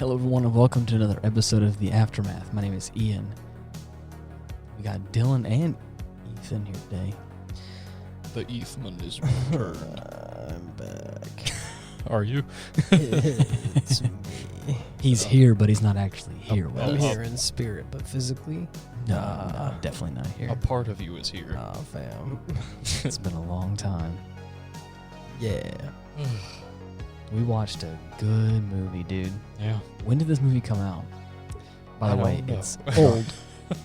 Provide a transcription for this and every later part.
Hello, everyone, and welcome to another episode of The Aftermath. My name is Ian. We got Dylan and Ethan here today. The Ethman is returned. I'm back. Are you? It's me. He's here, but he's not actually here with I'm us. here in spirit, but physically, No, definitely not here. A part of you is here. nah, fam. It's been a long time. Yeah. We watched a good movie, dude. Yeah. When did this movie come out? By the I way, don't know. it's old.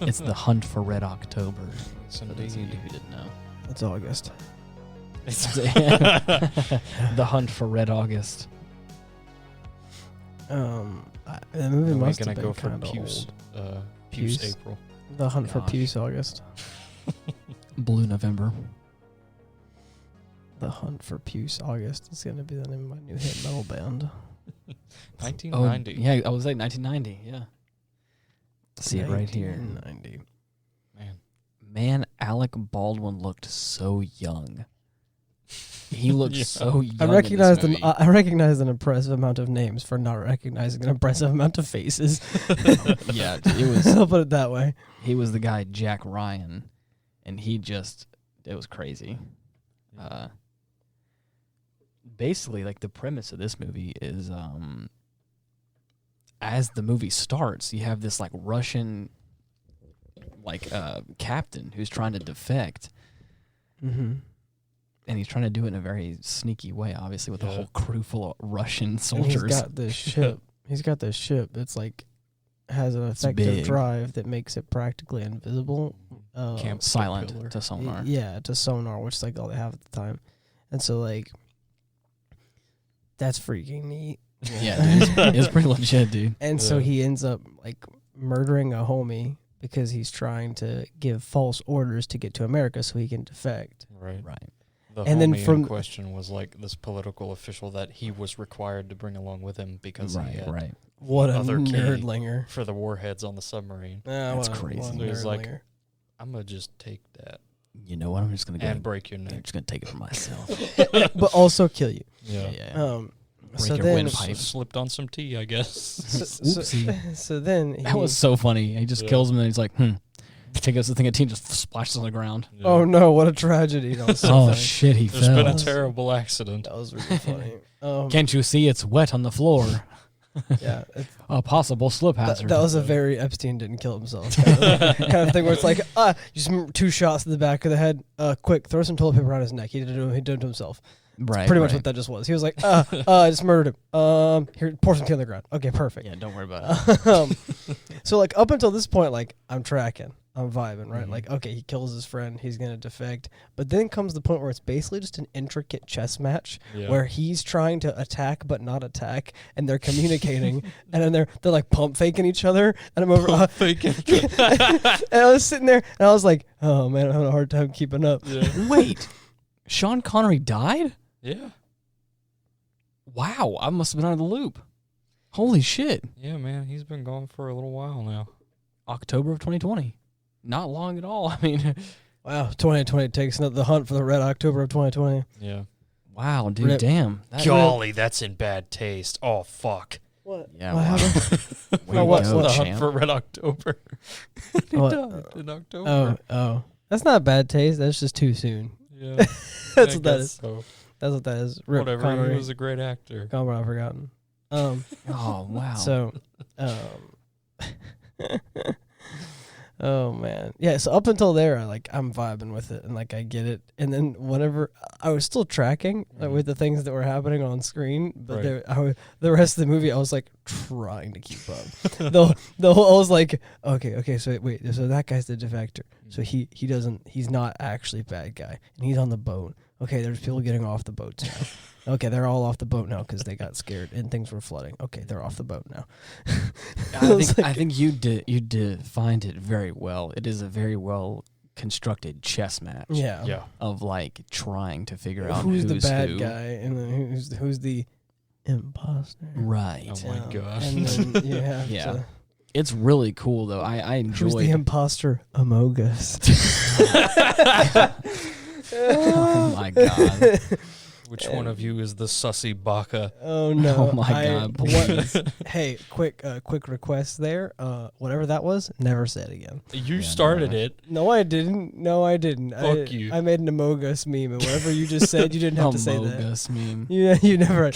It's The Hunt for Red October. It's For those of you indeed. who didn't know. It's August. It's The Hunt for Red August. The movie Am I must gonna have go been for kind of Puce? old. Puce Puce? April. The Hunt for Gosh. Puce August. Blue November. The Hunt for Puce August is gonna be the name of my new hit metal band. 1990. Oh, yeah, I was like 1990, yeah. See it right here. 1990. Man, Alec Baldwin looked so young. He looked Yeah. so young. I in recognized this an movie. I recognized an impressive amount of names for not recognizing an impressive amount of faces. Yeah, it was. I'll put it that way. He was the guy Jack Ryan, and it was crazy. Basically, like the premise of this movie is, as the movie starts, you have this like Russian, captain who's trying to defect, Mm-hmm. and he's trying to do it in a very sneaky way, obviously, with a Yeah. whole crew full of Russian And soldiers. he's got this ship. He's got this ship that's like has an effective big. drive that makes it practically invisible. Camp Silent Pillar. to sonar. Yeah, to sonar, which is like all they have at the time. And so like that's freaking neat. Yeah, dude, it's pretty legit, dude. And so Yeah. he ends up like murdering a homie because he's trying to give false orders to get to America so he can defect. Right. Right. The And then homie from- in question was like this political official that he was required to bring along with him because he had Right. What a Other key. nerdlinger. for the warheads on the submarine. That's crazy. What a So he's like, nerdlinger. I'm gonna just take that You know what? I'm just gonna go. and break your I'm neck. just gonna take it for myself. But also kill you. Yeah. Break So your then, windpipe. Slipped on some tea, I guess. Oopsie. so then he, That was so funny. He just Yeah. kills him and he's like, Take us the thing of tea and just splashes on the ground. Yeah. oh no, what a tragedy. That was so Oh funny. shit, he There's fell. been a terrible accident. That was really funny. Can't you see it's wet on the floor? Yeah, A possible slip hazard. that was a very Epstein didn't kill himself kind of thing where it's like, just 2 shots to the back of the head. Quick, throw some toilet paper around his neck. He did it to himself. right. Pretty much what that just was. He was like, I just murdered him. Here, pour some tea on the ground. Okay, perfect. Yeah, don't worry about it. So like up until this point, like I'm tracking, I'm vibing, right? Mhm. Like, okay, he kills his friend, he's gonna defect, but then comes the point where it's basically just an intricate chess match Yeah. where he's trying to attack but not attack, and they're communicating, and then they're like pump faking each other, and I'm over, and I was sitting there, and I was like, oh man, I'm having a hard time keeping up. Yeah. Wait, Sean Connery died? Yeah. Wow, I must have been out of the loop. Holy shit. Yeah, man. He's been gone for a little while now. October of 2020. Not long at all. I mean, Wow, 2020 takes the hunt for the Red October of 2020. Yeah. wow, dude, Rip. damn. That- Golly, that's in bad taste. Oh, fuck. What? Yeah, What wow. happened? Way Oh, to what- go, what- The Hunt champ. for Red October. He What? died in October. Oh, that's not bad taste. That's just too soon. Yeah. That's I what that guess is. so. That's what that is. Rip Whatever. Connery. He was a great actor. Conrad, I've forgotten. Oh, wow. So, oh man, yeah. So up until there, I'm vibing with it, and like I get it. And then whenever I was still tracking with the things that were happening on screen, but Right. the rest of the movie, I was like trying to keep up. the whole, I was like, okay, so wait, so that guy's the defector. So he's not actually a bad guy, and he's on the boat. Okay, there's people getting off the boats now. Okay, they're all off the boat now because they got scared and things were flooding. Okay, they're off the boat now. I think you defined it very well. It is a very well constructed chess match. Yeah. Yeah. Of like trying to figure out who's the bad who. guy and then who's the imposter. Right. Oh my God. And then you have Yeah. to, It's really cool though. I who's the enjoyed. imposter? Among Us. Oh my god. Which one of you is the sussy baka? Oh no! Oh my God, please. Hey, quick request there. Whatever that was, never say it again. You started it. No, I didn't. Fuck you. I made an Amogus meme, and whatever you just said, you didn't have to say that. Amogus meme. Yeah, you never.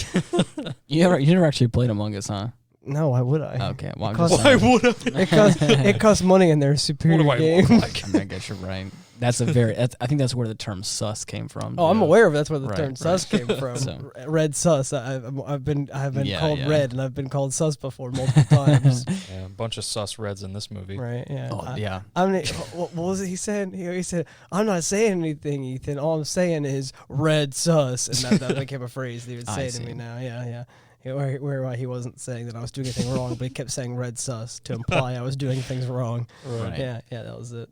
You never actually played Among Us, huh? No, why would I? Okay, well, I'm Costs- just Why saying. would I? It costs money, and they're a superior What do I game. look like? I mean, I guess you're right. I think that's where the term sus came from. Oh, I'm Yeah. aware of that's where the Right, term right. sus came from. So- Red sus. I've been Yeah, called yeah. red, and I've been called sus before multiple times. Yeah, a bunch of sus reds in this movie. Right? Yeah. Oh, yeah. I mean, what was it he said? He said, "I'm not saying anything, Ethan. All I'm saying is red sus," and that became a phrase that he would I say to see. me now. Yeah. Where he wasn't saying that I was doing anything wrong, but he kept saying red sus to imply I was doing things wrong. Right. Yeah, that was it.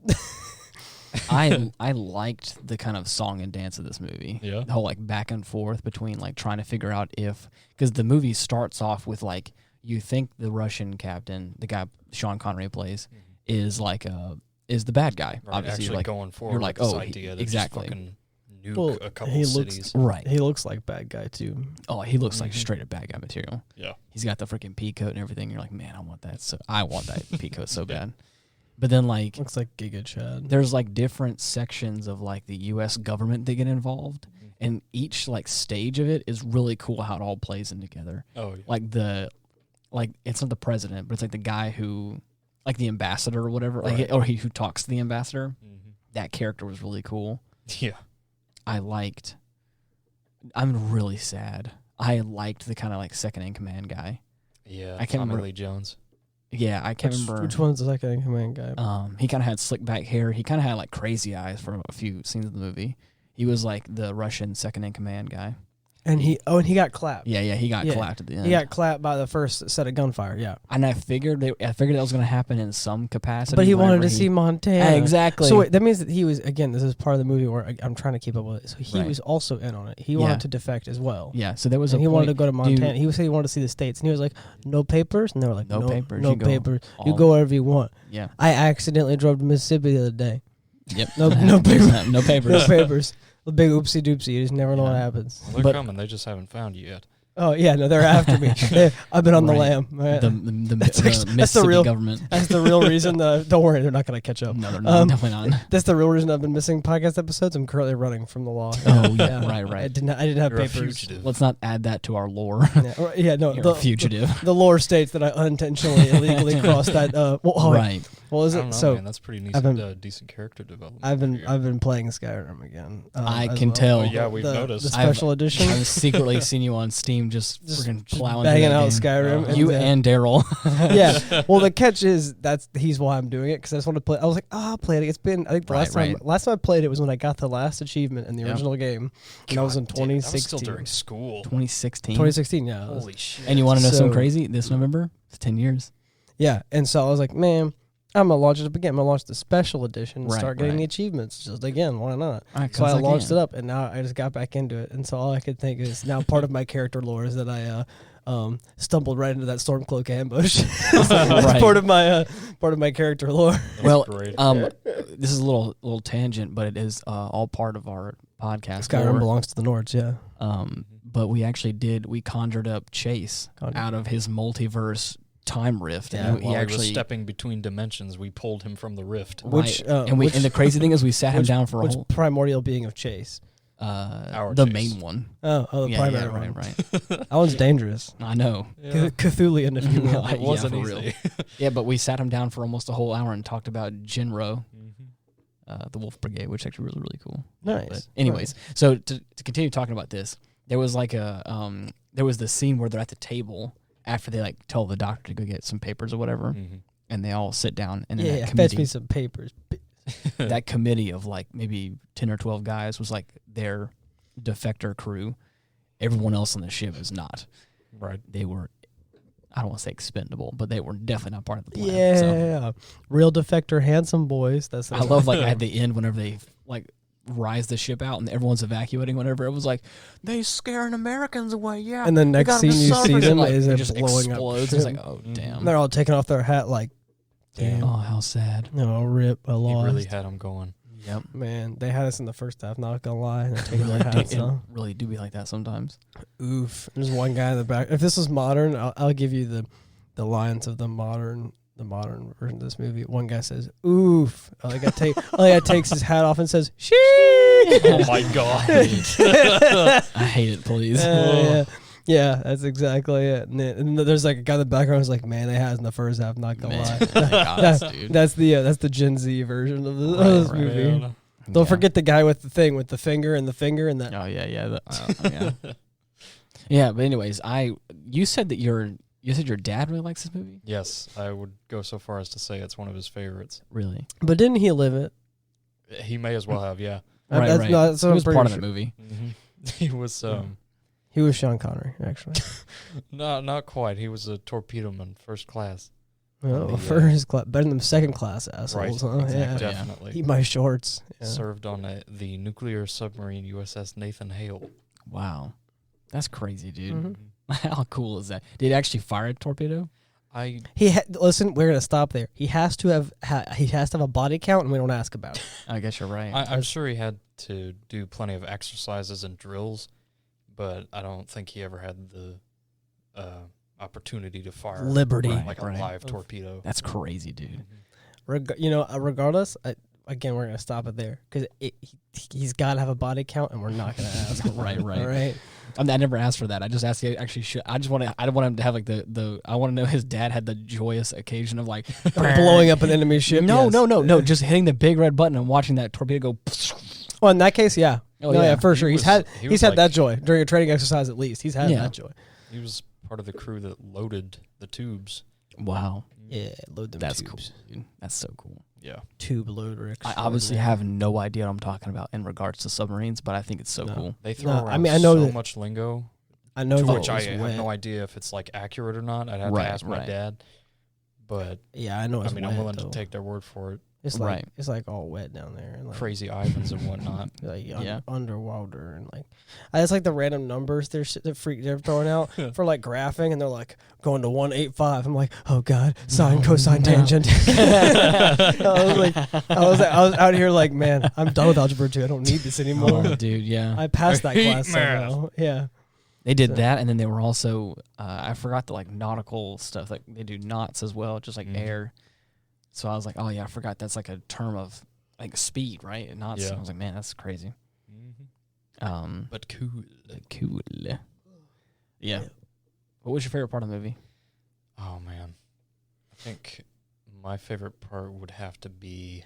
I liked the kind of song and dance of this movie. Yeah. The whole like back and forth between like trying to figure out because the movie starts off with like you think the Russian captain, the guy Sean Connery plays, is the bad guy. Right, Obviously, actually like going forward you're like, with this oh, idea that exactly. just fucking nuke Well, a couple he of looks- cities. right. He looks like bad guy too. Oh, he looks like Mhm. straight up bad guy material. Yeah. He's got the freaking pea coat and everything. You're like, man, I want that. So I want that pea coat so bad. But then like Looks like Giga Chad. there's like different sections of like the U.S. government that get involved, Mhm. and each like stage of it is really cool how it all plays in together. Oh, yeah. Like it's not the president, but it's like the guy who, like the ambassador or whatever, like Right. or he who talks to the ambassador. Mhm. That character was really cool. Yeah. I'm really sad. I liked the kind of like second in command guy. Yeah. I can't Tommy remember- Lee Jones. Yeah, I can't remember. Which one's the second in command guy? He kind of had slick back hair. He kind of had like crazy eyes for a few scenes of the movie. He was like the Russian second in command guy. And he got clapped. Yeah, he got Yeah. clapped at the end. He got clapped by the first set of gunfire. Yeah, And I figured that was going to happen in some capacity. but he wanted whenever to see Montana. Exactly. So wait, that means that he was again. This is part of the movie where I'm trying to keep up with it. So he Right. was also in on it. He Yeah. wanted to defect as well. Yeah, so there was And a he wanted to point- go to Montana. Dude, He said he wanted to see the states, and he was like, "No papers," and they were like, No papers, no you go papers. You all- go wherever you want." Yeah. I accidentally drove to Mississippi the other day. Yep. No papers. No papers. No papers. A big oopsie doopsie. You just never know what Yeah. happens. Well, they're But- coming. They just haven't found you yet. Oh yeah, no, they're after me. I've been on the Right. lam. Right? The That's Mississippi the real- government. That's the real reason that don't worry, they're not going to catch up. No, they're not. Definitely not. That's the real reason I've been missing podcast episodes. I'm currently running from the law. Oh, yeah, right. I didn't have You're a papers. fugitive. Let's not add that to our lore. No, You're a fugitive. The lore states that I unintentionally, illegally crossed that. Right. What was I it? don't know, So man. That's pretty I've decent, been- decent character development. I've for you. been playing Skyrim again. I as can well. tell. Oh, yeah, we've the, noticed. the special edition. I've secretly seen you on Steam just freaking plowing through banging that out game. Skyrim. You and Daryl. yeah. Well, the catch is he's why I'm doing it because I just want to play. I was like, I'll play it. It's been I think the Right, last time I played it was when I got the last achievement in the Yep. original game, and that was in God damn, that was 2016. still during school. 2016. 2016, yeah. it was- Holy shit. And you want to know something So- crazy? This November, it's 10 years. Yeah, and so I was like, man, I'm gonna launch it up again. I'm gonna launch the special edition and Right, start getting right. the achievements. Just again, why not? All right, So I 'cause launched can. it up, and now I just got back into it. And so all I could think is now part of my character lore is that I stumbled right into that Stormcloak ambush. It's Right. part of my character lore. That's Well, great. this is a little tangent, but it is all part of our podcast. Skyrim lore. belongs to the Nords, yeah. But we conjured up Chase out of his multiverse time rift. Yeah, and While he he was actually stepping between dimensions, we pulled him from the rift. Which, right. and the crazy thing is we sat him down for a which whole primordial being of Chase? the Chase. main one. Oh, the primary right, one. right. That one's dangerous. I know. Cthulian, if you will. Yeah, It wasn't for easy. real. Yeah, but we sat him down for almost a whole hour and talked about Jinro, the Wolf Brigade, which is actually really, really cool. Nice. But anyways, so to continue talking about this, there was like there was the scene where they're at the table after they like tell the doctor to go get some papers or whatever, and they all sit down and then Yeah, that fetch committee, me some papers. that committee of like maybe 10 or 12 guys was like their defector crew. Everyone else on the ship is not. Right. They were, I don't want to say expendable, but they were definitely not part of the plan. Yeah, So real defector, handsome boys. That's I love like at the end whenever they like rise the ship out and everyone's evacuating. Whenever it was like they scaring Americans away, yeah. And then We next got 'em scene you suffering. see them Like, is it it just blowing explodes. up. It's like, oh damn. They're all taking off their hat like, damn. Oh, how sad. No, rip. I He lost. really had him going. Yep. Man, they had us in the first half, not gonna lie. And they're taking their Really hats do, it off. really do be like that sometimes. Oof. There's one guy in the back. If this was modern, I'll give you the lines of the modern version of this movie. One guy says, "Oof." All guy takes his hat off and says, "Shee." Oh my god. I hate it, please. Yeah, that's exactly it. And there's like a guy in the background who's like, "Man, they had us in the first half, not gonna lie." Thank God, dude. That's the Gen Z version of this movie. Man. Don't forget the guy with the thing with the finger and that. Oh yeah. Yeah. Yeah, but anyways, you said your dad really likes this movie? Yes, I would go so far as to say it's one of his favorites. Really? But didn't he live it? He may as well have, yeah. Right. That's He was part of the movie. He was He was Sean Connery, actually. not quite. He was a torpedoman, first class. Oh, first class, better than second class assholes, huh? Exactly. Yeah. Definitely. Eat my shorts. Yeah. Served on the nuclear submarine USS Nathan Hale. Wow. That's crazy, dude. Mhm. How cool is that? Did he actually fire a torpedo? Listen, we're gonna stop there. He has to have a body count, and we don't ask about it. I guess you're right. I'm sure he had to do plenty of exercises and drills, but I don't think he ever had the opportunity to fire Liberty. a Right. live torpedo. That's crazy, dude. Regardless, again, we're gonna stop it there because he's got to have a body count, and we're not gonna ask. Right. All right. I never asked for that. I just asked you actually should. I don't want him to have like I want to know his dad had the joyous occasion of like Blowing up an enemy ship. No, yes. no, just hitting the big red button and watching that torpedo go. Well, in that case, yeah. Oh, no, yeah. for sure. He He's was had like- that joy during a training exercise. At least he's had Yeah. that joy. He was part of the crew that loaded the tubes. Wow, Yeah, load them. that's tubes. cool, dude. That's so cool. Yeah. Tube loader. I obviously have no idea what I'm talking about in regards to submarines, but I think it's so No. cool. They throw No, around I mean, I know so that- much lingo, I know to that which it I was have wet. no idea if it's like accurate or not. I'd have Right, to ask my right. dad. But Yeah, I know. It's I mean, wet, I'm willing though. to take their word for it. It's Right. it's like all wet down there, and like Crazy Ivans and whatnot. like Yeah. underwater, and like it's like the random numbers they're throwing out for like graphing, and they're like going to 185. I'm like, oh god, sine, cosine, tangent. I was out here like, man, I'm done with algebra 2. I don't need this anymore. Oh, dude, yeah. I passed that I hate class math. somehow. Yeah. They did So- that, and then they were also I forgot the like nautical stuff. Like they do knots as well, just like Mhm. air. So I was like, oh yeah, I forgot that's like a term of like speed, right? And knots. Yeah. I was like, man, that's crazy. But cool. Cool. Yeah. What was your favorite part of the movie? Oh man, I think my favorite part would have to be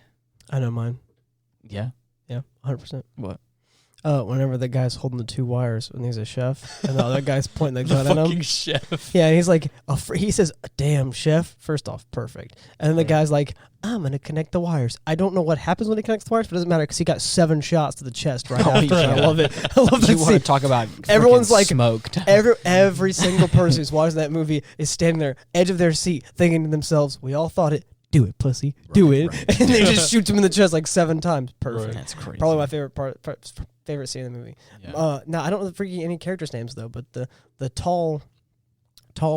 I know mine. Yeah. Yeah, 100%. What? Whenever the guy's holding the two wires and he's a chef, and the other guy's pointing the gun at him. fucking chef. Yeah, and he's like, he says, "Damn, chef." First off, perfect. And then the guy's like, "I'm gonna connect the wires." I don't know what happens when he connects the wires, but it doesn't matter because he got 7 shots to the chest right Oh, after. yeah. I love it. I love that You want scene. to talk about Everyone's frickin' like- smoked. Every single person who's watching that movie is standing there, edge of their seat, thinking to themselves, "We all thought it. Do it, pussy. Do it." right. And they just shoots him in the chest like 7 times. Perfect. Right. That's crazy. Probably my favorite scene in the movie. Yeah. Now I don't know any characters' names though, but the tall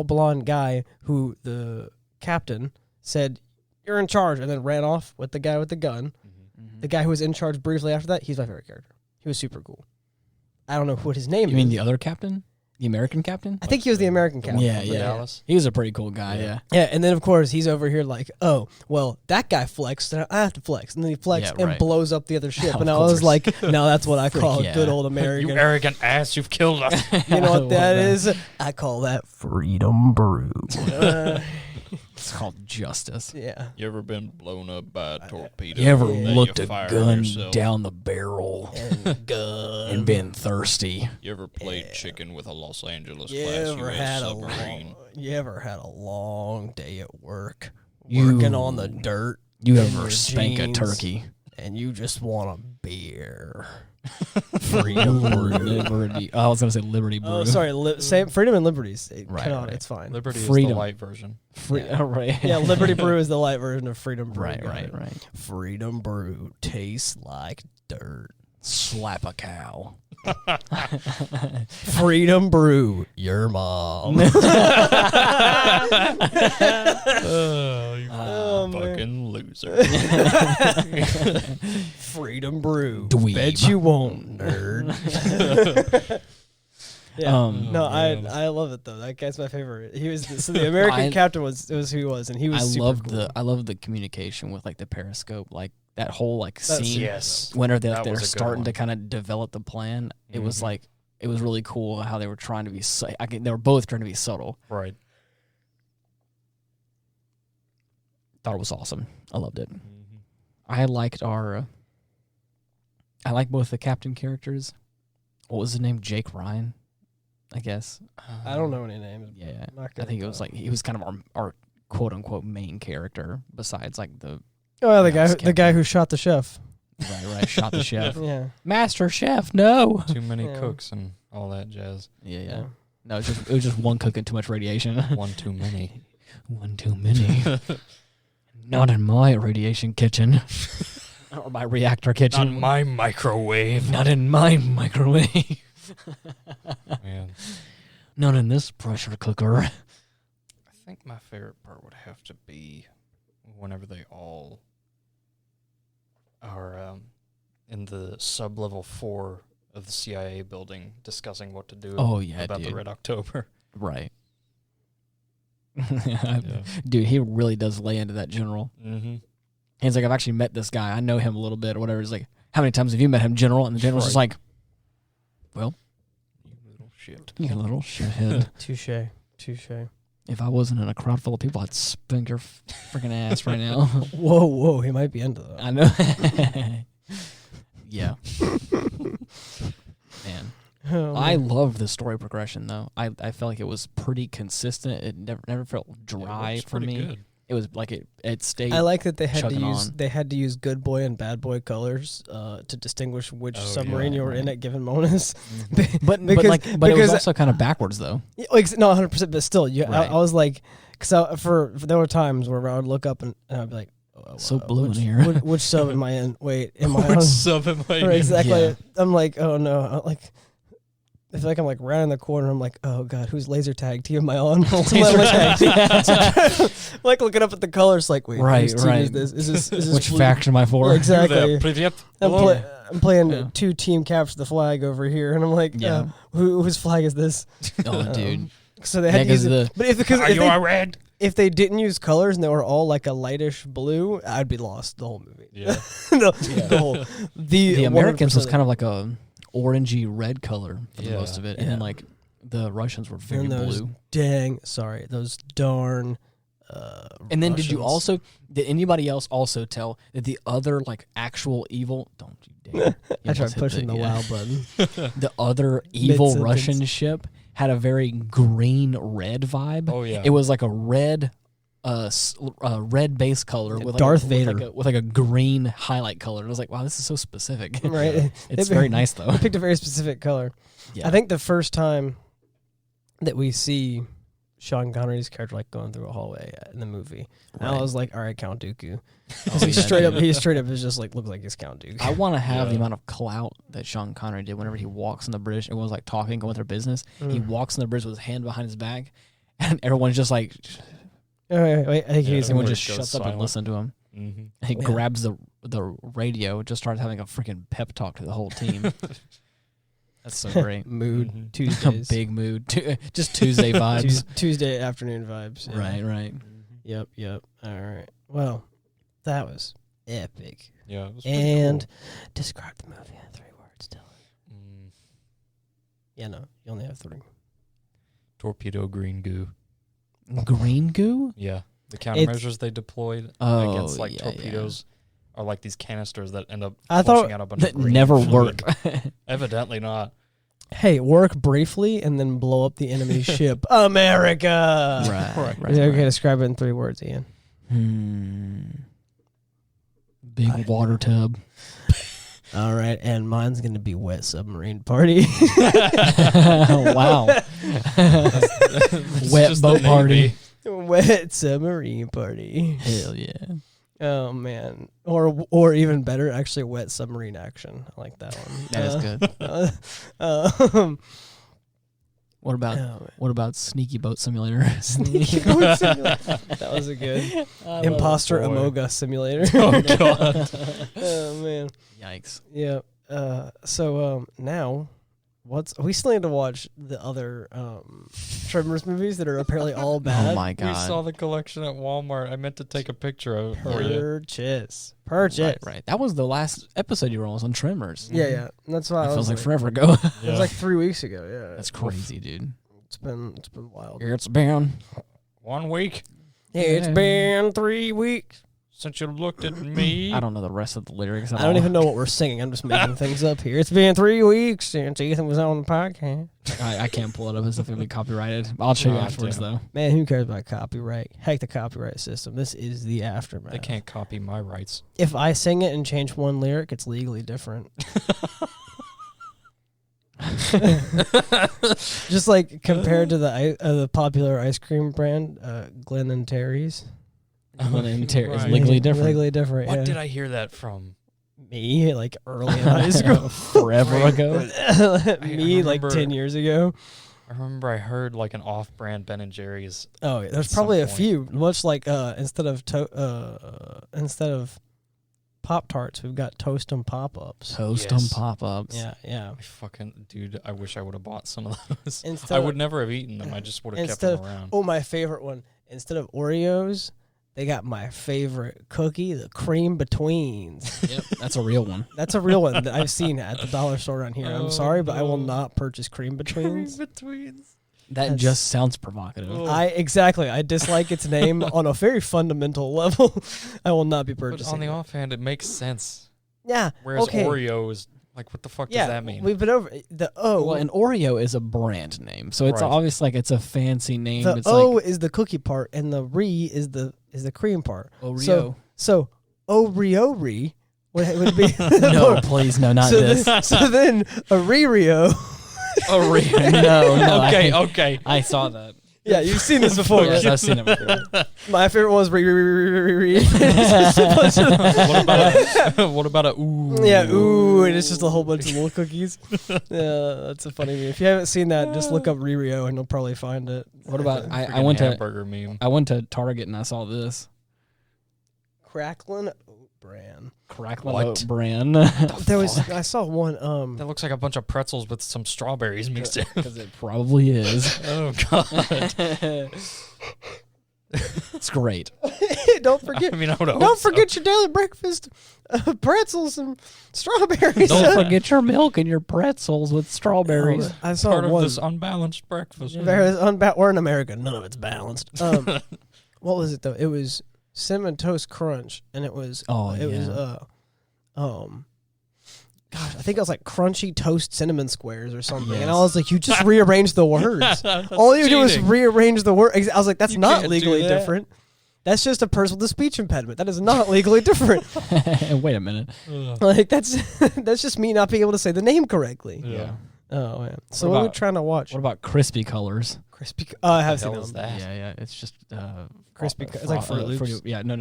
blonde guy who the captain said, "You're in charge," and then ran off with the guy with the gun. Mhm. The guy who was in charge briefly after that, he's my favorite character. He was super cool. I don't know what his name You is. mean the other captain? The American captain? I think he was the American captain. Yeah, For yeah. Dallas. He was a pretty cool guy, Yeah. yeah. Yeah, and then of course he's over here like, "Oh, well, that guy flexed, and I have to flex." And then he flexed Yeah, and right. blows up the other ship. Of And I was course. like, "No, that's what I call yeah. a good old You American." arrogant ass, you've killed us. You know I what that love is? I call that freedom brew. It's called justice. Yeah. You ever been blown up by a torpedo? You ever Yeah. looked You a fire gun yourself? down the barrel And gun. and been thirsty? You ever played chicken with a Los Angeles You class ever US had submarine? a long day at work, You- working on the dirt, You in ever your spank a jeans, turkey? and you just want a beer? Freedom Liberty. Oh, I was gonna say Liberty Brew. Oh, sorry. Same freedom and liberties. Right, Cut on, right. it's fine. Liberty Freedom. is the light version. Yeah. Oh, right. Yeah, Liberty Brew is the light version of Freedom Brew. Right, Got right, it. right. Freedom Brew tastes like dirt. Slap a cow. Freedom Brew, your mom. You fucking loser. Freedom Brew. Dweeb. Bet you won't, nerd. Yeah. No, I love it though. That guy's my favorite. He was so the American captain was who he was, and he was. I love the communication with like the periscope, like that whole like scene. Yes. Whenever they're starting to kind of develop the plan, it was like it was really cool how they were trying to be. They were both trying to be subtle. Right. Thought it was awesome. I loved it. I liked I like both the captain characters. What was his name? Jake Ryan, I guess. I don't know any names. Yeah, I think it was like he was kind of our quote unquote main character besides like the the guy who shot the chef. Right, shot the chef. Yeah, Master Chef. No, too many cooks and all that jazz. Yeah. No, it was just one cooking too much radiation. One too many. One too many. Not in my radiation kitchen. Or my reactor kitchen. Not in my microwave. Not in my microwave. Man. Not in this pressure cooker. I think my favorite part would have to be whenever they all are in the sub-level 4 of the CIA building discussing what to do about the Red October. Right. Dude, he really does lay into that general. Mm-hmm. He's like, I've actually met this guy. I know him a little bit or whatever. He's like, how many times have you met him, General? And the General's just like, well, you little shit. You little shithead. Touche. If I wasn't in a crowd full of people, I'd spank your freaking ass right now. Whoa, he might be into that. I know. Yeah. Man. Oh, I loved the story progression, though. I felt like it was pretty consistent. It never felt dry for me. Good. It was like it stayed. I like that they had to use good boy and bad boy colors to distinguish which submarine you were in at given moments. But it was also kind of backwards though. Like no, 100%. But still, I was like, because there were times where I would look up and I'd be like, so blue in here. Which sub am I in? Wait, am I which on? Sub am I in? Exactly. Yeah. I'm like, oh no, I feel like I'm like rounding the corner. I'm like, oh god, whose laser tag team am I on? Laser tag. Like looking up at the colors, like wait, right. whose team is this? Is this which blue? faction am I for? Exactly. I'm playing Yeah. two team capture the flag over here, and I'm like, whose flag is this? Oh, dude. So they had to use it. But Are you all red? If they didn't use colors and they were all like a lightish blue, I'd be lost the whole movie. Yeah. The Americans 100%. was kind of like a orangey red color for the most of it, and then like the Russians were very blue. Those darn. And then Russians. did anybody else also tell that the other like actual evil? Don't you dare! I tried pushing the WoW button. The other evil Mid-sentence. Russian ship had a very green-red vibe. Oh yeah. It was like a red, red base color with Darth Vader with like a green highlight color. And I was like, wow, this is so specific. Right? It's very nice though. They picked a very specific color. Yeah. I think the first time that we see Sean Connery's character like going through a hallway in the movie, and I was like, all right, Count Dooku. He straight up is just like looks like he's Count Dooku. I want to have the amount of clout that Sean Connery did whenever he walks on the bridge. Everyone's like talking, going through business. He walks on the bridge with his hand behind his back, and everyone's just like, wait, I think everyone just shuts up and listens to him. Mm-hmm. He grabs the radio, just starts having a freaking pep talk to the whole team. That's so great. Mood Tuesdays. Big mood. Just Tuesday vibes. Tuesday afternoon vibes. Yeah. Right. Yep. All right. Well, that was epic. Yeah. It was pretty And cool. describe the movie in 3 words, Dylan. Yeah, no, you only have 3. Torpedo green goo. Green goo? Yeah. The countermeasures they deployed against like torpedoes are like these canisters that end up flushing out a bunch of green never fluid. work. Evidently not. Hey, work briefly and then blow up the enemy ship. America! Right. Okay, describe it in 3 words, Ian. Big water tub. All right, and mine's going to be Wet Submarine Party. Wow. Wet boat party. Wet Submarine Party. Hell yeah. Oh man, or even better, actually, Wet Submarine Action. I like that one. That is good. What about Sneaky Boat Simulator? Sneaky Boat Simulator. That was a good Imposter Among Us Simulator. Oh god. Oh man. Yikes. Yeah. So now, we still need to watch the other Tremors movies that are apparently all bad. Oh my god. We saw the collection at Walmart. I meant to take a picture of it for you. Purchase. Right. That was the last episode you were on Tremors. Yeah. That's why It I feels was like forever ago. It was like 3 weeks ago. Yeah. That's crazy, dude. It's been wild. It's been 1 week It's been 3 weeks. since you looked at me. I don't know the rest of the lyrics at I don't all. even know what we're singing. I'm just making things up here. It's been 3 weeks since Ethan was on the podcast. I can't pull it up. It's definitely copyrighted. I'll show you afterwards, though. Man, who cares about copyright? Heck, the copyright system. This is the aftermath. They can't copy my rights. If I sing it and change one lyric, it's legally different. Just like compared to the popular ice cream brand, Glen and Terry's. It's legally different. Legally different. What yeah. did I hear that from? Me, like early in high school, Forever ago. Me, like remember- 10 years ago. I remember I heard like an off-brand Ben and Jerry's. Oh, yeah, there's At some probably a point. few. Much like instead of Pop Tarts, we've got Toast and Pop Ups. Toast Yes. on pop-ups. Yeah. I fucking dude, I wish I would have bought some of those. Instead I of- would never have eaten them. I just would have kept instead them around. Oh, my favorite one. Instead of Oreos, they got my favorite cookie, the Cream Betweens. Yep, that's a real one. That's a real one that I've seen at the dollar store around here. Oh, I'm sorry, but I will no. not purchase Cream Betweens. Betweens. That That's- just sounds provocative. Oh. I dislike its name on a very fundamental level. I will not be But purchasing on the it. offhand, it makes sense. Yeah. Whereas okay. Oreo is like, what the fuck Yeah, does that mean? we've been over the O. Well, an Oreo is a brand name, so it's Right. obvious like it's a fancy name. the It's O like is the cookie part, and the re is the cream part. Oreo. So Oreo would be No, please, no, not so this. so then a Rio. Oreo. No. Okay. I saw that. Yeah, you've seen this before. Yes, I've seen it before. My favorite one was re. What about a ooh? Yeah, ooh, and it's just a whole bunch of little cookies. Yeah, that's a funny meme. If you haven't seen that, just look up Rio and you'll probably find it. What about I Freaking went to hamburger meme. I went to Target and I saw this Cracklin' Oat Bran. Crackling What? Oat brand. I saw one. That looks like a bunch of pretzels with some strawberries mixed in. Because it probably is. Oh god. It's great. Don't forget. I mean, I would hope Don't so. forget your daily breakfast: pretzels and strawberries. Don't forget your milk and your pretzels with strawberries. I saw Part of one. this unbalanced breakfast. We're in America. None of it's balanced. What was it though? It was cinnamon toast crunch, and it was gosh, I think it was like crunchy toast cinnamon squares or something. And I Yes. was like, you just rearranged the words. All you do is cheating. rearrange the word. I was like, that's You not can't do legally that. different. That's just a person with a speech impediment. That is not legally different. Wait a minute. Like that's just me not being able to say the name correctly. Yeah. Oh man. So What what are we about- trying to watch? What about crispy colors? Crispy. Oh, I have The hell seen is them. that? Yeah. It's just Crispy it's like Fruit Loops. Yeah, no.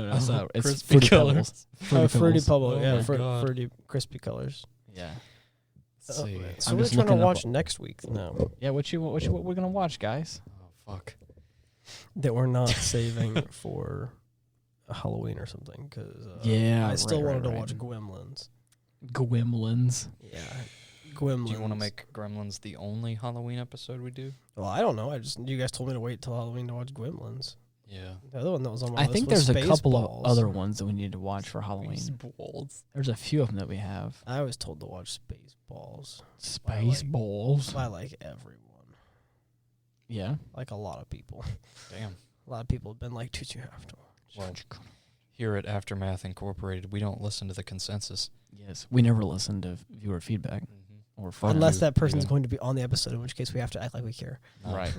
It's Crispy Fruity Colors. Pebbles. Fruity Pebbles. Pebble. Oh Yeah, my God. fruity crispy colors. Yeah. Let's see. So I'm we're just trying to looking up watch next week. No, Yeah. What we're gonna watch, guys? Oh fuck. that we're not saving for a Halloween or something because Yeah, I still right, wanted to right. watch Gremlins. Gremlins. Yeah, Gremlins. Do you want to make Gremlins the only Halloween episode we do? Well, I don't know. You guys told me to wait till Halloween to watch Gremlins. Yeah. The other one that was on my I list think was there's a couple Spaceballs. of other ones that we need to watch for Halloween. Balls. There's a few of them that we have. I was told to watch Spaceballs Spaceballs. by like everyone, Yeah. like a lot of people. Damn. A lot of people have been like, "Dude, you have to watch." Well, here at Aftermath Incorporated, we don't listen to the consensus. Yes. We never listen to viewer feedback or phone Unless review. that person's Yeah. going to be on the episode, in which case we have to act like we care. Right.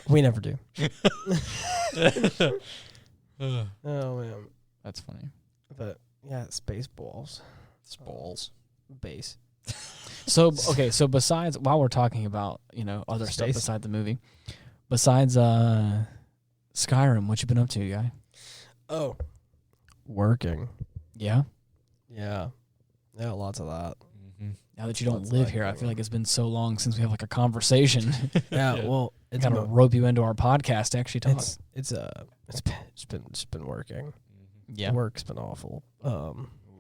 We never do. Ugh. Oh man, That's funny. but yeah, Spaceballs, It's balls. base. So okay, so besides while we're talking about, other stuff Space. beside the movie, besides Skyrim, what you been up to, guy? Oh, working. Yeah. Yeah. Yeah, lots of that. Now that you don't Lots live of here, I that feel like it's been so long since we have like a conversation. Yeah, Yeah. well, it's Kind of rope you into our podcast to actually talk. it's been working. Yeah. Work's been awful.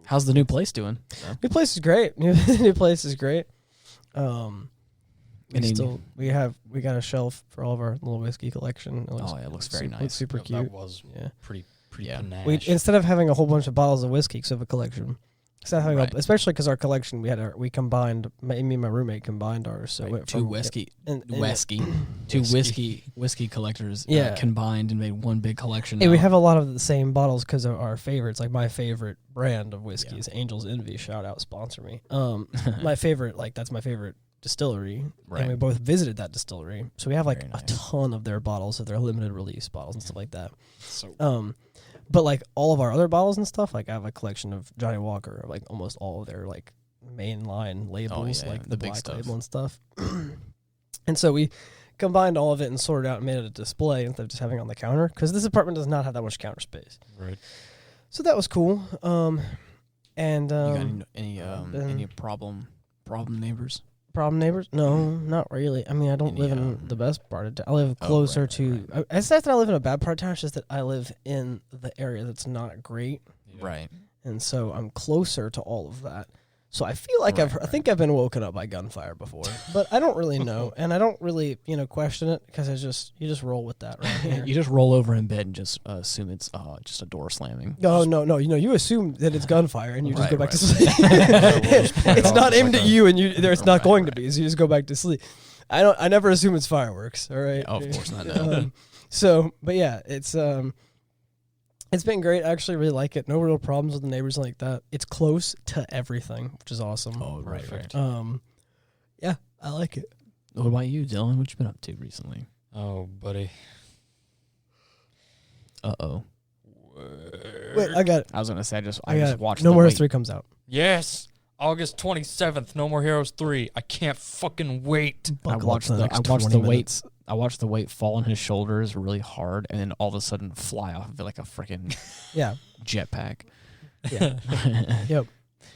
How's the new place doing? New place is great. New place is great. Any- We got a shelf for all of our little whiskey collection. It Oh, yeah, it looks very nice. Looks super That cute. was Yeah. pretty Yeah. panache. We instead of having a whole bunch of bottles of whiskey, because of a collection. Instead of having Right. especially because our collection, we combined. Me and my roommate combined ours. So it went Two from whiskey and two whiskey collectors Yeah. combined and made one big collection. And we now. have a lot of the same bottles because of our favorites. Like my favorite brand of whiskey is Angel's Envy. Shout out, sponsor me. My favorite, that's my favorite distillery. Right. And we both visited that distillery, so we have Very a nice. ton of their bottles, of their limited release bottles and stuff like that. So But like all of our other bottles and stuff, like I have a collection of Johnny Walker, of, like almost all of their like main line labels, yeah, like the the big black stuff. label and stuff. And so we combined all of it and sorted out and made it a display instead of just having it on the counter, because this apartment does not have that much counter space. right. So that was cool. And You got any then- problem neighbors? problem neighbors? No, not really. I mean, I don't Any, live in the best part of town. I live oh, closer right, to. right. It's not that I live in a bad part of town. It's just that I live in the area that's not great, Yeah. Right. and so I'm closer to all of that. So I feel like Right, I think I've been woken up by gunfire before, but I don't really know, and I don't really question it, because you just roll with that, right? You just roll over in bed and just assume it's just a door slamming. No, you assume that it's gunfire and you just Right, go back to right. sleep. It's off not just aimed like at a- you, and it's not Right, going to right. be. So you just go back to sleep. I never assume it's fireworks. All right. Oh, of course not. No. But yeah, it's been great. I actually really like it. No real problems with the neighbors like that. It's close to everything, which is awesome. Oh, right, Perfect. right. Yeah, I like it. What about you, Dylan? What you been up to recently? Oh, buddy. Uh-oh. Wait, I got it. I was gonna say I I just got it. watched No the More wait. 3 comes out. Yes. August 27th, No More Heroes 3. I can't fucking wait. I watched the weights. I watched the weight fall on his shoulders really hard, and then all of a sudden fly off of it like a freaking Yeah. jetpack. Yeah. Yep.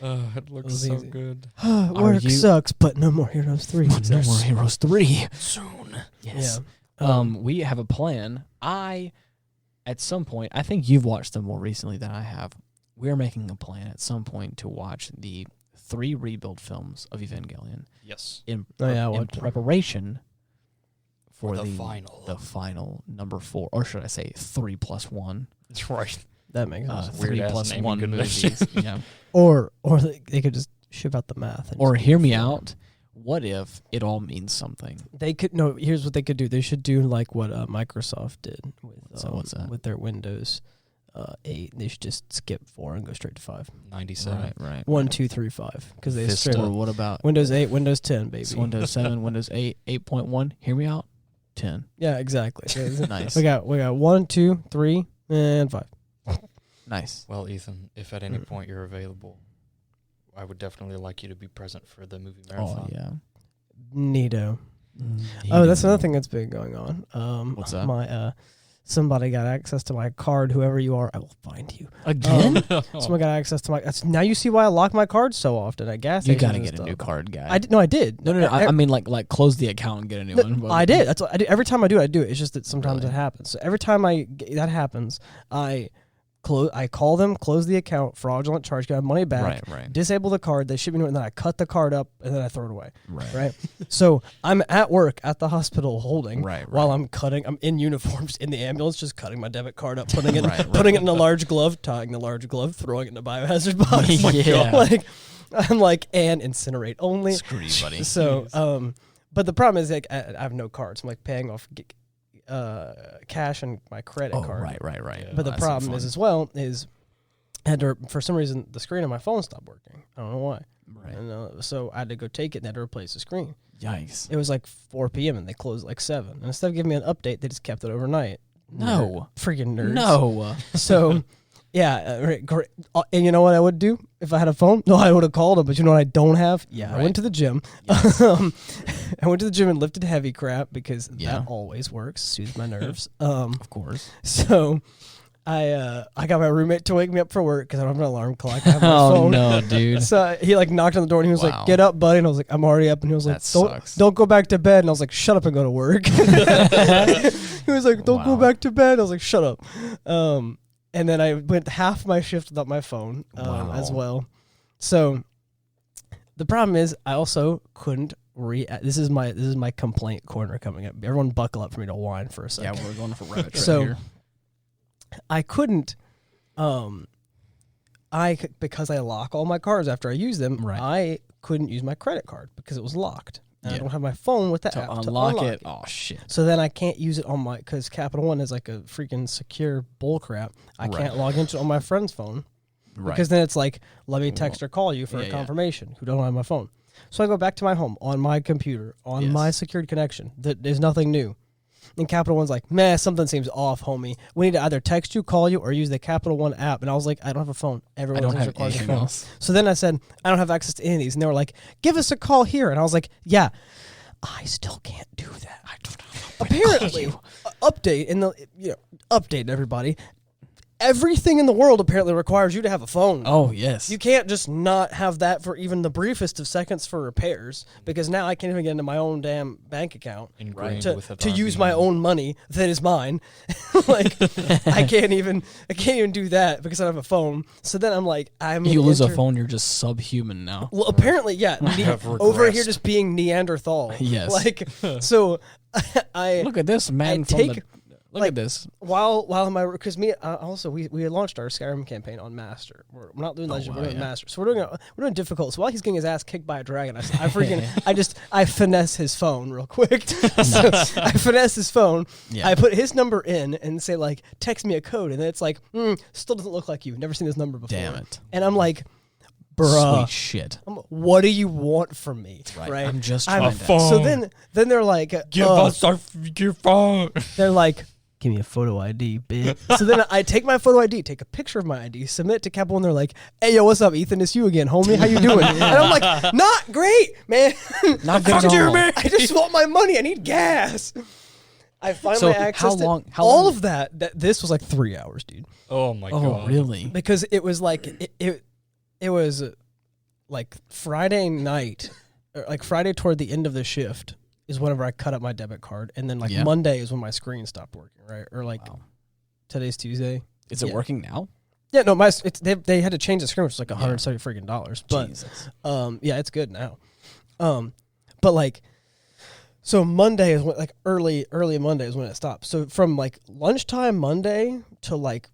It looks was so easy. good. Work you- sucks, but No More Heroes 3. No More Heroes 3. Soon. Yes. Yeah. We have a plan. At some point, I think you've watched them more recently than I have. We're making a plan at some point to watch the 3 rebuild films of Evangelion Yes. in I in watched them. preparation for the the final number 4, or should I say 3+1? That's right. That makes sense. 3 Weird-ass plus naming 1 convention. movies. Yeah. Or they could just ship out the math. And Or just hear do me 4. out. What if it all means something? They could here's what they could do. They should do like what Microsoft did with So what's that? with their Windows 8. They should just skip 4 and go straight to 5. 97. Right. 1, 2, 3, 5. Because they Vista. straight Or up what about Windows 8, Windows 10, baby. Windows 7, Windows 8, 8.1? Hear me out. 10. Yeah, exactly. Nice. we got 1, 2, 3, and 5. Nice. Well, Ethan, if at any point you're available, I would definitely like you to be present for the movie marathon. Oh, yeah. Neato. Oh, that's another thing that's been going on. What's that? My somebody got access to my card. Whoever you are, I will find you. Again? Someone got access to my. Now you see why I lock my cards so often at gas You stations. gotta and get a stuff. new card, guy. I did. No, I did. No. I mean, like close the account and get a new one. But I did. That's what I do. Every time I do it. It's just that sometimes Really? it happens. So every time that happens, I call them, close the account, fraudulent charge, get my money back, Right. disable the card. They ship me, and then I cut the card up and then I throw it away. Right. Right. So I'm at work at the hospital holding Right. while I'm in uniform in the ambulance, just cutting my debit card up, putting it Right. putting it in a large glove, tying the large glove, throwing it in a biohazard box. Yeah. I'm like, and incinerate only. Screw you, buddy. So, but the problem is like I have no cards. I'm like paying off cash and my credit Oh, card. right. Yeah. But the That's problem fun. is as well is I had to, for some reason, the screen on my phone stopped working. I don't know why. Right. And, so I had to go take it and had to replace the screen. Yikes. It was like 4 p.m. and they closed at like 7. And instead of giving me an update, they just kept it overnight. No. Freaking nerds. No. So, yeah. Great. And you know what I would do if I had a phone? No, I would have called them. But you know what I don't have? Yeah. I Right. went to the gym. Yes. I went to the gym and lifted heavy crap because Yeah. that always works. Soothes my nerves. Of course. So I got my roommate to wake me up for work because I don't have an alarm clock. I have my Oh phone. no, dude. So he like knocked on the door and he was Wow. like, "Get up, buddy." And I was like, "I'm already up." And he was like, That "Don't sucks. go back to bed." And I was like, "Shut up and go to work." He was like, "Don't go Wow. back to bed." I was like, "Shut up." And then I went half my shift without my phone Wow. as well. So the problem is I also couldn't this is my complaint corner coming up. Everyone buckle up for me to whine for a second. Yeah, we're going for rabbit trail So here. I couldn't because I lock all my cards after I use them, Right. I couldn't use my credit card because it was locked. And I Yeah. don't have my phone with that To app unlock to unlock it. Oh shit. So then I can't use it on my, because Capital One is like a freaking secure bull crap. I Right. can't log into it on my friend's phone Right. because then it's like, let me text or call you for Yeah, a confirmation who don't have my phone. So I go back to my home on my computer, on Yes. my secured connection. There's nothing new. And Capital One's like, man, something seems off, homie. We need to either text you, call you, or use the Capital One app. And I was like, I don't have a phone. I Everyone don't else have requires a anything phone. else. So then I said, I don't have access to any of these. And they were like, give us a call here. And I was like, yeah, I still can't do that. I don't know. Apparently, update in the update everybody. Everything in the world apparently requires you to have a phone. Oh yes. You can't just not have that for even the briefest of seconds for repairs, because now I can't even get into my own damn bank account Ingrained with it to use RV. my own money that is mine. Like I can't even do that because I don't have a phone. So then I'm like, you lose a phone, you're just subhuman now. Well, apparently, yeah. have Over here regressed. just being Neanderthal. Yes. Like so I Look at this man. Look like, at this. while my, because me also we had launched our Skyrim campaign on Master. We're not doing Legend, wow, we're doing yeah. Master. So we're doing difficult. So while he's getting his ass kicked by a dragon, I finesse his phone real quick. So I finesse his phone. Yeah. I put his number in and say like, text me a code, and then it's like, still doesn't look like you. Never seen this number before. Damn it. And I'm like, bruh. Sweet shit. What do you want from me? Right. I'm just I'm- trying to. phone. So then they're like, your phone. they're like, give me a photo ID, bitch. So then I take my photo ID, take a picture of my ID, submit it to Capital, and they're like, hey, yo, what's up, Ethan? It's you again, homie. How you doing? And I'm like, not great, man. Not good at all. I just want my money. I need gas. I finally So accessed how it. long- all of that. This was like 3 hours, dude. Oh my Oh god. really? Because it was like it was like Friday night, or like Friday toward the end of the shift is whenever I cut up my debit card, and then like Yeah. Monday is when my screen stopped working, right? Or like Wow. today's Tuesday. Is it Yeah. working now? Yeah, no, they had to change the screen, which was like $170 freaking dollars. But Jesus. yeah, it's good now. But like, so Monday is when, like early Monday is when it stopped. So from like lunchtime Monday to like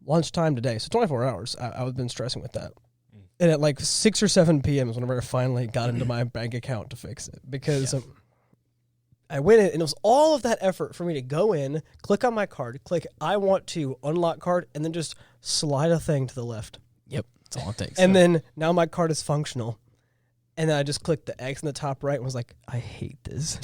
lunchtime today, so 24 hours, I've been stressing with that. And at like 6 or 7 p.m. is whenever I finally got into my bank account to fix it, because I went in and it was all of that effort for me to go in, click on my card, click I want to unlock card, and then just slide a thing to the left. Yep. That's all it takes. And then now my card is functional. And then I just clicked the X in the top right and was like, I hate this.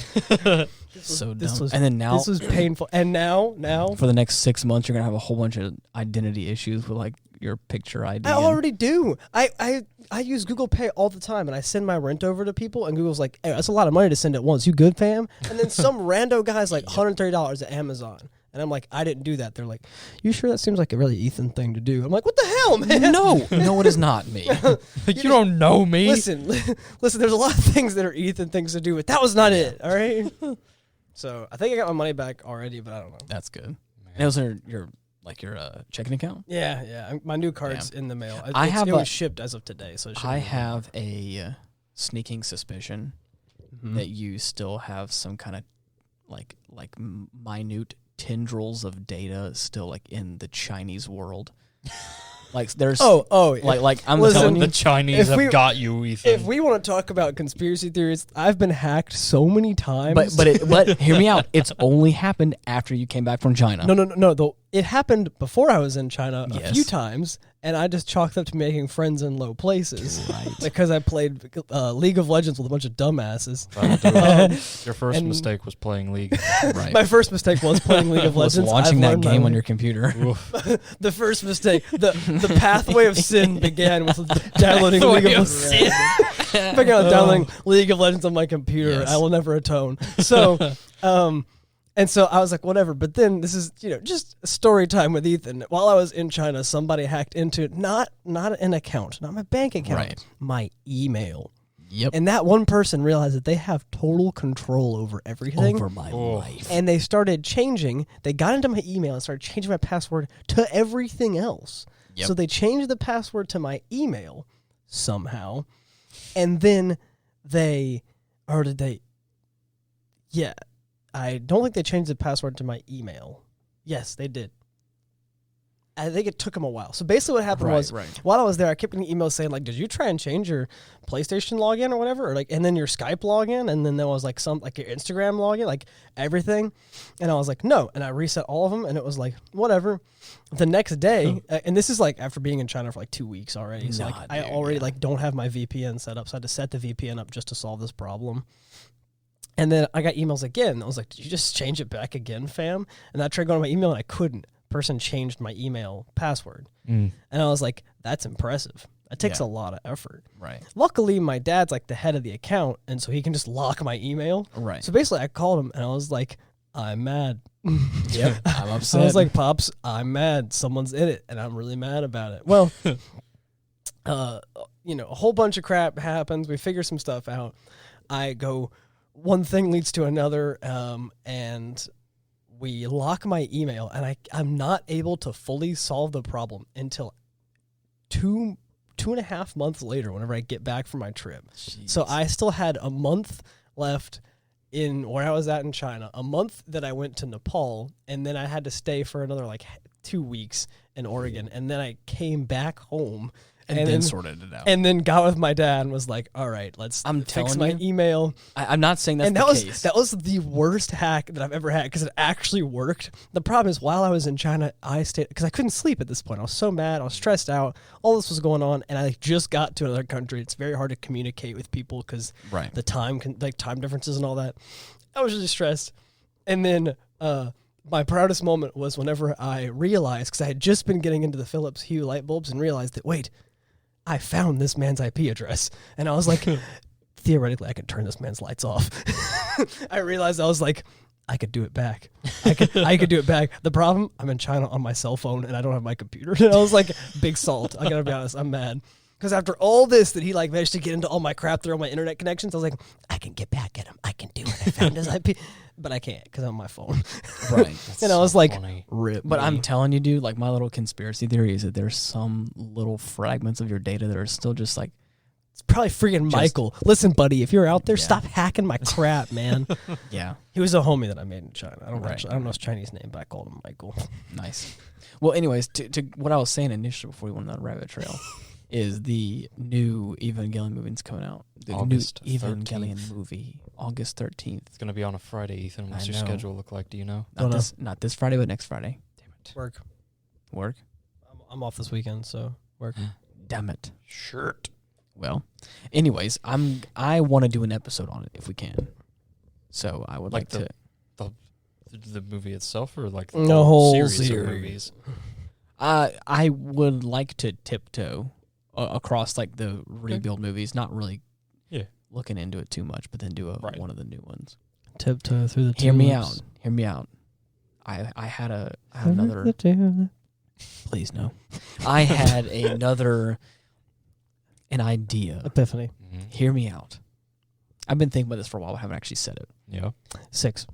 so this dumb. was- And then now, This was painful. And now for the next 6 months, you're gonna have a whole bunch of identity issues with like your picture ID. I and- already do. I use Google Pay all the time, and I send my rent over to people, and Google's like, hey, that's a lot of money to send at once. You good, fam? And then some rando guy's like $130 at Amazon. And I'm like, I didn't do that. They're like, you sure that seems like a really Ethan thing to do? I'm like, what the hell, man? No, it is not me. You don't know me. Listen, there's a lot of things that are Ethan things to do, but that was not it, all right? So I think I got my money back already, but I don't know. That's good. And it was your checking account. Yeah. My new card's in the mail. It have was a- shipped as of today, so it should I be- have a sneaking suspicion Mhm. that you still have some kind of like minute tendrils of data still like in the Chinese world. Like there's like I'm Listen, telling The you. Chinese if have we- got you, Ethan. If we want to talk about conspiracy theories, I've been hacked so many times. But hear me out. It's only happened after you came back from China. No. It happened before I was in China a Yes. few times, and I just chalked up to making friends in low places. Right. Because I played League of Legends with a bunch of dumbasses. Your first and- mistake was playing League. Right. My first mistake was playing League of was Legends. launching I've that learned my game on lesson. your computer. The first mistake, the pathway of sin began with downloading League of Legends. Downloading League of Legends on my computer. Yes. I will never atone. So, And so I was like, whatever. But then this is, just story time with Ethan. While I was in China, somebody hacked into not an account, not my bank account, Right. my email. Yep. And that one person realized that they have total control over everything. Over my life. And they started changing. They got into my email and started changing my password to everything else. Yep. So they changed the password to my email somehow. And then yeah. I don't think they changed the password to my email. Yes, they did. I think it took them a while. So basically what happened was, while I was there, I kept getting emails saying, like, did you try and change your PlayStation login or whatever? Or like, and then your Skype login, and then there was like your Instagram login, like everything. And I was like, no. And I reset all of them, and it was like, whatever. The next day, and this is like after being in China for like 2 weeks already. So I already don't have my VPN set up. So I had to set the VPN up just to solve this problem. And then I got emails again. I was like, did you just change it back again, fam? And I tried going to my email, and I couldn't. Person changed my email password. And I was like, that's impressive. That takes a lot of effort. Right. Luckily, my dad's like the head of the account, and so he can just lock my email. Right. So basically, I called him, and I was like, I'm mad. Yep. I'm upset. I was like, Pops, I'm mad. Someone's in it, and I'm really mad about it. Well, a whole bunch of crap happens. We figure some stuff out. I go, one thing leads to another, and we lock my email, and I'm not able to fully solve the problem until two and a half months later whenever I get back from my trip. Jeez. So I still had a month left in where I was at in China, a month that I went to Nepal, and then I had to stay for another 2 weeks in Oregon, and then I came back home. And then sorted it out. And then got with my dad and was like, all right, let's fix my email. I'm not saying that's the case. That was the worst hack that I've ever had because it actually worked. The problem is while I was in China, I stayed because I couldn't sleep at this point. I was so mad. I was stressed out. All this was going on, and I just got to another country. It's very hard to communicate with people because the time differences and all that. I was really stressed. And then my proudest moment was whenever I realized, because I had just been getting into the Philips Hue light bulbs and realized that, wait, I found this man's IP address. And I was like, theoretically, I could turn this man's lights off. I realized I was like, I could do it back. I could do it back. The problem, I'm in China on my cell phone, and I don't have my computer. And I was like, big salt. I got to be honest, I'm mad. Because after all this that he managed to get into all my crap through all my internet connections, I was like, I can get back at him. I can do it. I found his IP. But I can't because I'm on my phone. Right. And I was like, rip. But I'm telling you, dude, my little conspiracy theory is that there's some little fragments of your data that are still just it's probably freaking Michael. Listen, buddy, if you're out there, stop hacking my crap, man. Yeah. He was a homie that I made in China. I don't know his Chinese name, but I called him Michael. Nice. Well, anyways, to what I was saying initially before we went on that rabbit trail is the new Evangelion movie's coming out. The August new Evangelion movie, August 13th. It's going to be on a Friday, Ethan. What's your schedule look like? Do you know? Not this Friday, but next Friday. Damn it. Work? I'm off this weekend, so work. Damn it. Shirt. Well, anyways, I want to do an episode on it if we can. So I would like to... The movie itself, or the whole series series of movies? I would like to tiptoe across the rebuild movies, not really looking into it too much, but then do one of the new ones. Tiptoe through the Hear me out. I had another... Please no. I had an idea. Epiphany. Mm-hmm. Hear me out. I've been thinking about this for a while. I haven't actually said it. Yeah. 6.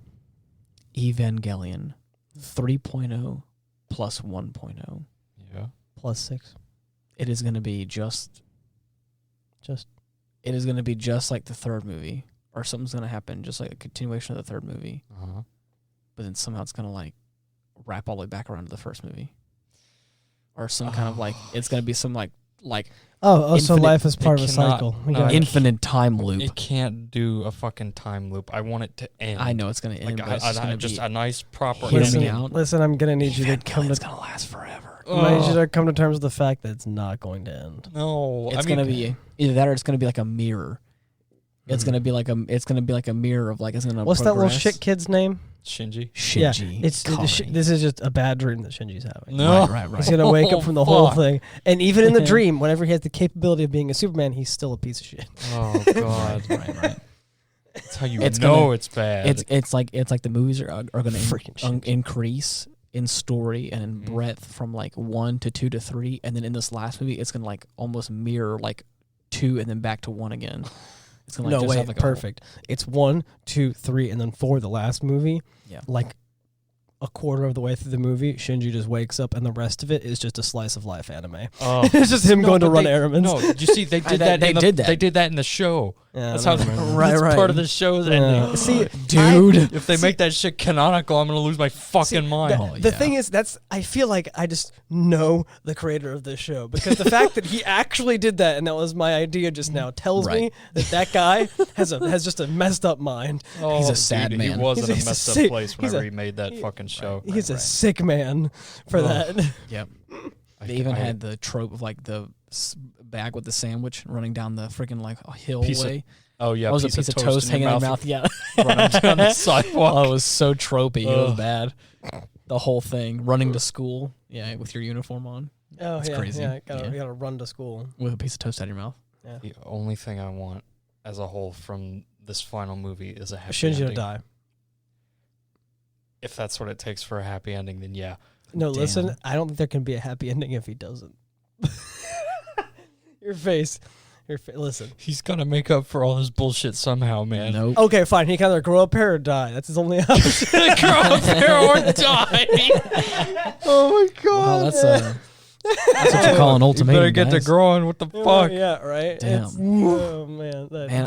Evangelion 3.0 plus 1.0. Yeah. Plus 6. It is going to be just. It is going to be just like the third movie, or something's going to happen, just like a continuation of the third movie. Uh-huh. But then somehow it's going to wrap all the way back around to the first movie, or some kind of it's going to be some so life is part of a cycle. Infinite time loop. It can't do a fucking time loop. I want it to end. I know it's going to end. Just a nice proper. Listen, I'm going to need you to come to. It's going to last forever. I need you to come to terms with the fact that it's not going to end. No, it's going to be either that or it's going to be like a mirror. It's going to be like a. It's going to be like a mirror of it's going to. What's that little shit kid's name? Shinji. Yeah, this is just a bad dream that Shinji's having. No, right. He's gonna wake up from the whole thing, and even in the dream, whenever he has the capability of being a Superman, he's still a piece of shit. Oh God, right. That's how you It's know it's bad. It's like the movies are going to Freaking increase in story and in breadth from like 1 to 2 to 3, and then in this last movie, it's going to like almost mirror like 2 and then back to 1 again. It's gonna, like, No just way, have, like, a whole- perfect. It's 1, 2, 3, and then 4. The last movie, Yeah. like a quarter of the way through the movie, Shinji just wakes up, and the rest of it is just a slice of life anime. Oh. It's just him going to but run they- errands. No, did you see they did that? They did that. They did that in the show. Yeah, That's I how. don't remember. Right, That's right. part of the show's Yeah. ending. See, Dude. If they make that shit canonical, I'm gonna lose my fucking mind. Oh, The yeah. thing is, I feel like I just know the creator of this show, because the fact that he actually did that and that was my idea just now tells me Right. that guy has just a messed up mind. Oh, He's a sad dude, man. He was in a He's a messed up sick- place he's whenever a- he made that fucking show. He's a right. sick man for that. Yep. I- They even I- had the trope of like the bag with the sandwich running down the freaking like hill Piece of- way. Oh yeah, What was a piece of toast hanging out of your mouth? Yeah. running down the sidewalk. Oh, it was so tropey. It was Ugh. bad. The whole thing, running to school, yeah, with your uniform on, Oh, It's yeah, crazy. yeah, Yeah. you gotta run to school. with a piece of toast out of your mouth. Yeah. The only thing I want as a whole from this final movie is a happy Shinji to ending. die. If that's what it takes for a happy ending, then yeah. No, Damn. listen, I don't think there can be a happy ending if he doesn't. Your face. Listen. He's gonna make up for all his bullshit somehow, man. Nope. Okay, fine. He can either grow up here or die. That's his only option. Grow up there or die. Oh my god. Well, that's what you call an You ultimatum. better get to guys. growing. What the fuck? Yeah, right. Damn. Oh man. Man,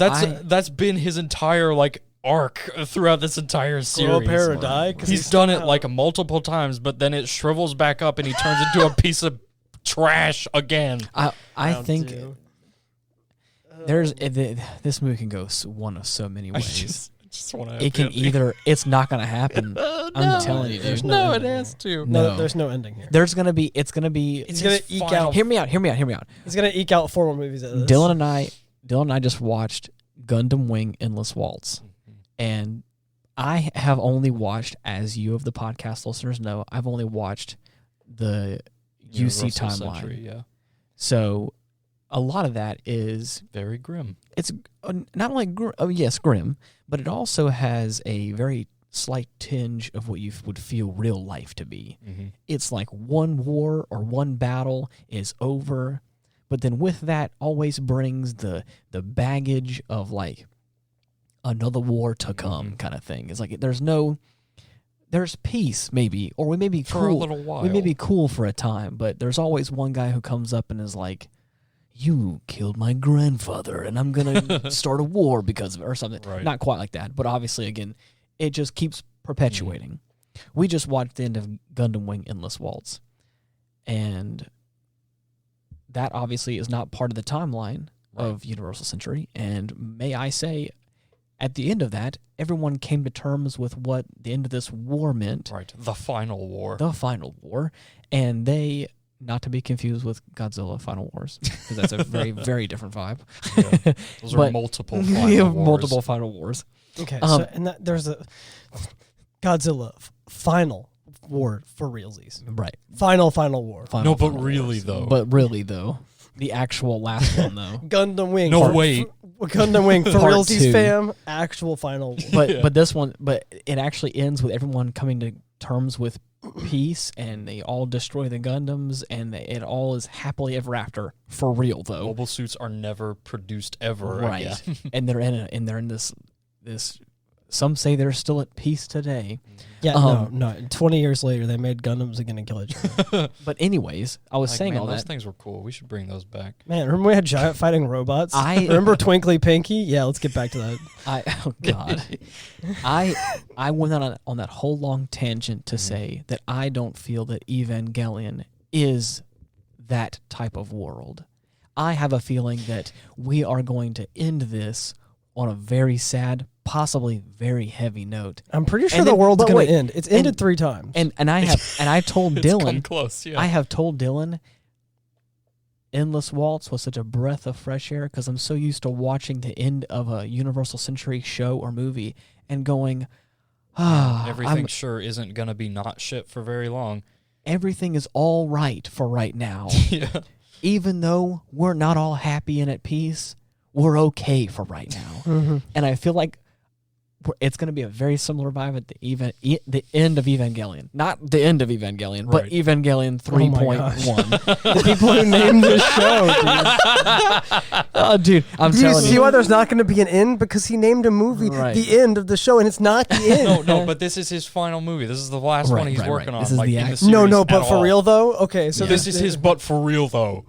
That's been his entire like arc throughout this entire series. grow up here or die. 'Cause He's done it like multiple times, but then it shrivels back up and he turns into a piece of trash again. I round think two. there's this movie can go one of so many I ways. just want to. It can either it's not gonna happen. I'm telling you, There's dude. no No, it ending has to. No, No. there's no ending here. There's gonna be. It's gonna be. He's gonna eke final- out. Hear me out. Hear me out. Hear me out. He's gonna eke out 4 more movies out of this. Dylan and I just watched Gundam Wing Endless Waltz, and I have only watched, as you of the podcast listeners know, I've only watched the UC Universal timeline. Century, yeah. So a lot of that is Very grim. it's not only grim, but it also has a very slight tinge of what you would feel real life to be. Mm-hmm. It's like one war or one battle is over, but then with that always brings the baggage of like another war to come kind of thing. It's like there's peace maybe, or we may be For a cool. little while. We may be cool for a time, but there's always one guy who comes up and is like, "You killed my grandfather, and I'm gonna start a war because of it," or something. Right. Not quite like that, but obviously, again, it just keeps perpetuating. We just watched the end of Gundam Wing Endless Waltz, and that obviously is not part of the timeline of Universal Century. And may I say, at the end of that, everyone came to terms with what the end of this war meant, Right. The final war. the final war, and they, not to be confused with Godzilla Final Wars, because that's a very, very different vibe. Yeah. Those are But multiple we final have wars. multiple Final Wars. Okay, Um, so and there's a Godzilla final war for realsies. Right. Final war. Final, No, but Final really Wars. though. But really, though. The actual last one, though. Gundam Wing. No, Part- wait. Gundam Wing for Part realsies 2. fam. Actual final war. But Yeah. but this one, but it actually ends with everyone coming to terms with peace, and they all destroy the Gundams, and it all is happily ever after for real, though. Mobile suits are never produced ever. Right. again. And they're in this. Some say they're still at peace today. Yeah, Um, no. 20 years later, they made Gundams again and kill each other. But anyways, I was Like, saying man, all those that. things were cool. We should bring those back. Man, remember we had giant fighting robots? I- remember Twinkly Pinky? Yeah, let's get back to that. Oh God, I went on that whole long tangent to say that I don't feel that Evangelion is that type of world. I have a feeling that we are going to end this on a very sad, possibly very heavy note. I'm pretty sure And the then- world's but going wait, to end. It's ended 3 times. And I told It's come Dylan, close. Yeah. I have told Dylan, Endless Waltz was such a breath of fresh air because I'm so used to watching the end of a Universal Century show or movie and going, Everything sure isn't gonna be not shit for very long. everything is all right for right now. Yeah. Even though we're not all happy and at peace, we're okay for right now. Mm-hmm. And I feel like it's going to be a very similar vibe at the end of Evangelion. Not the end of Evangelion, but Right. Evangelion 3.1. The people who named this show, dude. Oh, dude, I'm Do you telling see you. why there's not going to be an end? Because he named a movie Right. the end of the show, and it's not the end. No, but this is his final movie. This is the last Right, one he's right, working right. on. This is like, the in the act- No, series but at for all. real though. Okay, so This is his but for real though.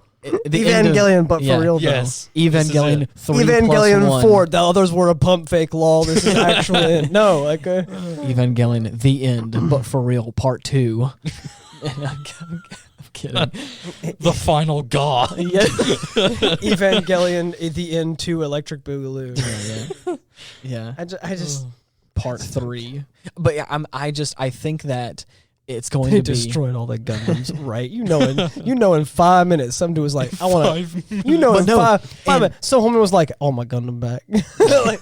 The end of- Evangelion, but yeah. for real though. Yes. Evangelion 3 Evangelion plus 1. 4. The others were a pump fake. Lol. This is actual end. No, like. Evangelion the end, but for real part 2. I'm kidding. The final god. Yeah. Evangelion the end 2 Electric Boogaloo. Yeah. I just Part 3. But yeah, I think that it's going they to be destroyed all the Gundams, right? You know, in 5 minutes, some dude was like, "I want to." You know, But in no, five and- minutes, some woman was like, "Oh my Gundam back." Like,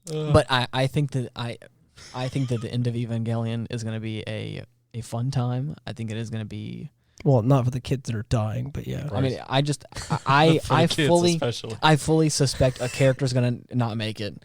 But I think that I think that the end of Evangelion is going to be a fun time. I think it is going to be. well, not for the kids that are dying, but yeah. I mean, I For the kids fully especially. I fully suspect a character is going to not make it.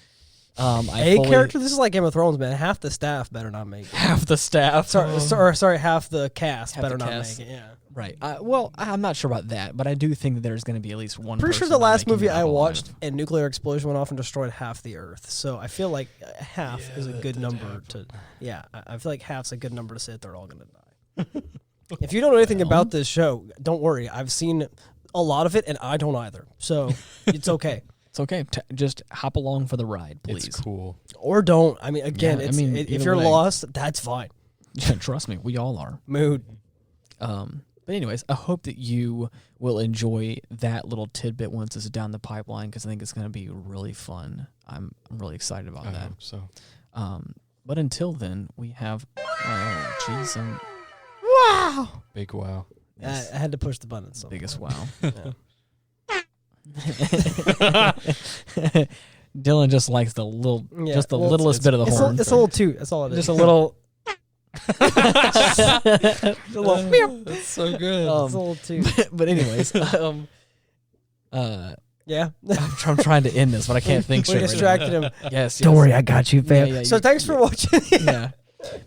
Character. This is like Game of Thrones, man. Half the staff better not make it. half the staff. Sorry, half the cast Half better the not cast. make it. Yeah. Right. Well, I'm not sure about that, but I do think that there's going to be at least one. Pretty sure person the not last making movie it I alive. watched, a nuclear explosion went off and destroyed half the Earth. So I feel like half is a that good did number happen. to. Yeah, I feel like half's a good number to say that they're all going to die. If you don't know anything about this show, don't worry. I've seen a lot of it, and I don't either. So it's okay. It's okay. Just hop along for the ride, please. It's cool. Or don't. I mean, again, Yeah, I it's, mean, if either you're way. lost, that's fine. Trust me, we all are. Mood. But anyways, I hope that you will enjoy that little tidbit once it's down the pipeline because I think it's going to be really fun. I'm really excited about I that. hope so. But until then, we have. Oh, jeez, Wow. Big wow. I had to push the button. So biggest wow. Yeah. Dylan just likes the little, Yeah, just the well, littlest bit of the It's horn. a little toot. That's all it is. Just a little. Just a little. meow. That's so good. It's a little toot. But anyways, Yeah. I'm trying to end this, but I can't think We straight. distracted him. Yes. Don't yes. worry, I got you, fam. Yeah, so thanks for watching. Yeah.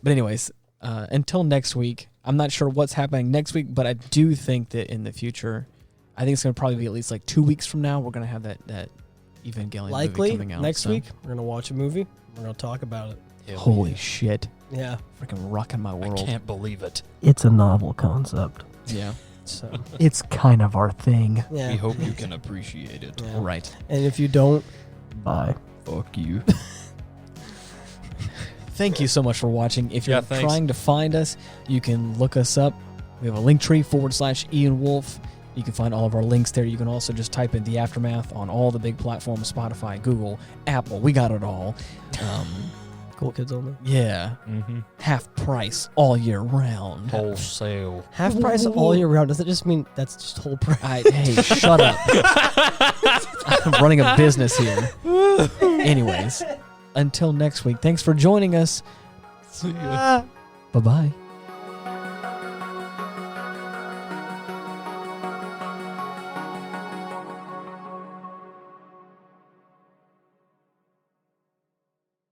But anyways, until next week, I'm not sure what's happening next week, but I do think that in the future, I think it's going to probably be at least like 2 weeks from now, we're going to have that Evangelion movie Likely coming out. next so- week we're gonna watch a movie. We're gonna talk about it. Hell Holy yeah. shit. Yeah. Freaking rocking my I world. can't believe it. It's a novel concept. Yeah. So It's kind of our thing. yeah. We hope you can appreciate it. Yeah. Right. And if you don't, bye. Fuck you. Thank you so much for watching. If you're Yeah, thanks. trying to find us, you can look us up. We have a link tree /Ian Wolf. You can find all of our links there. You can also just type in The Aftermath on all the big platforms, Spotify, Google, Apple. We got it all. Cool kids only. Yeah. Mm-hmm. Half price all year round. Wholesale. Half price all year round. Does it just mean that's just whole price? Hey, shut up. I'm running a business here. Anyways, until next week, thanks for joining us. See ya. Bye-bye.